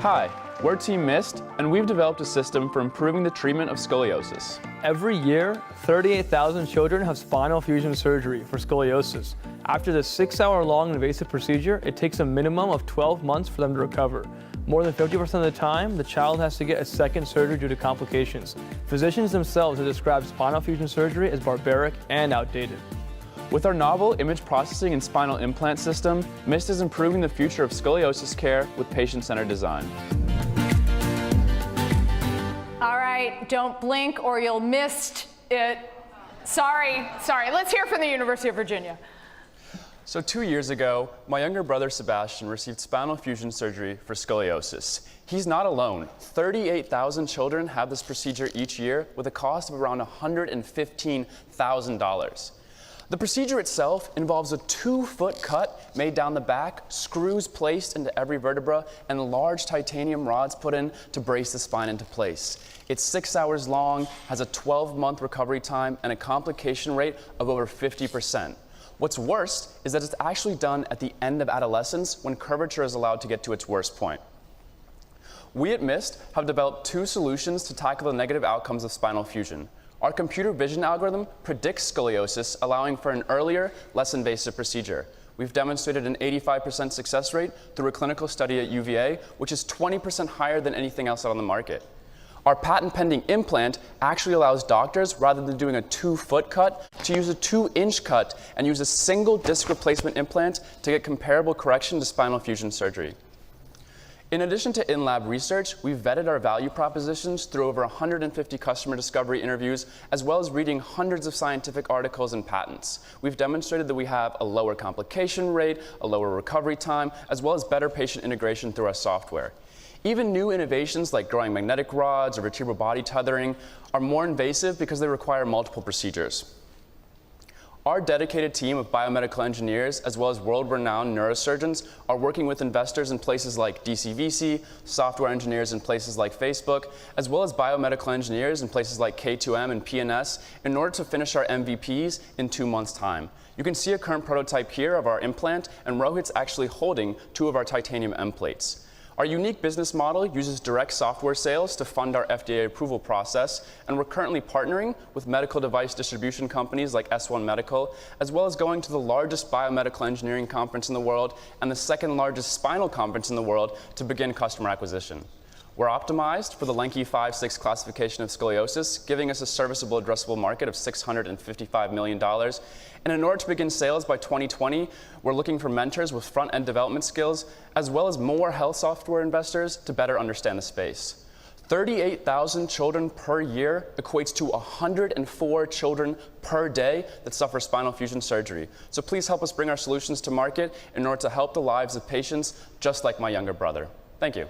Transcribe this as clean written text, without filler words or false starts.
Hi, we're Team MIST, and we've developed a system for improving the treatment of scoliosis. Every year, 38,000 children have spinal fusion surgery for scoliosis. After the 6-hour-long invasive procedure, it takes a minimum of 12 months for them to recover. More than 50% of the time, the child has to get a second surgery due to complications. Physicians themselves have described spinal fusion surgery as barbaric and outdated. With our novel image processing and spinal implant system, MIST is improving the future of scoliosis care with patient-centered design. All right, don't blink or you'll miss it. Sorry. Let's hear from the University of Virginia. So 2 years ago, my younger brother Sebastian received spinal fusion surgery for scoliosis. He's not alone. 38,000 children have this procedure each year with a cost of around $115,000. The procedure itself involves a 2-foot cut made down the back, screws placed into every vertebra, and large titanium rods put in to brace the spine into place. It's 6 hours long, has a 12-month recovery time, and a complication rate of over 50%. What's worse is that it's actually done at the end of adolescence when curvature is allowed to get to its worst point. We at MIST have developed 2 solutions to tackle the negative outcomes of spinal fusion. Our computer vision algorithm predicts scoliosis, allowing for an earlier, less invasive procedure. We've demonstrated an 85% success rate through a clinical study at UVA, which is 20% higher than anything else out on the market. Our patent-pending implant actually allows doctors, rather than doing a 2-foot cut, to use a 2-inch cut and use a single disc replacement implant to get comparable correction to spinal fusion surgery. In addition to in-lab research, we've vetted our value propositions through over 150 customer discovery interviews, as well as reading hundreds of scientific articles and patents. We've demonstrated that we have a lower complication rate, a lower recovery time, as well as better patient integration through our software. Even new innovations like growing magnetic rods or vertebral body tethering are more invasive because they require multiple procedures. Our dedicated team of biomedical engineers, as well as world-renowned neurosurgeons, are working with investors in places like DCVC, software engineers in places like Facebook, as well as biomedical engineers in places like K2M and PNS in order to finish our MVPs in 2 months' time. You can see a current prototype here of our implant, and Rohit's actually holding 2 of our titanium M plates. Our unique business model uses direct software sales to fund our FDA approval process, and we're currently partnering with medical device distribution companies like S1 Medical, as well as going to the largest biomedical engineering conference in the world and the 2nd largest spinal conference in the world to begin customer acquisition. We're optimized for the Lenke 5-6 classification of scoliosis, giving us a serviceable addressable market of $655 million. And in order to begin sales by 2020, we're looking for mentors with front-end development skills, as well as more health software investors to better understand the space. 38,000 children per year equates to 104 children per day that suffer spinal fusion surgery. So please help us bring our solutions to market in order to help the lives of patients just like my younger brother. Thank you.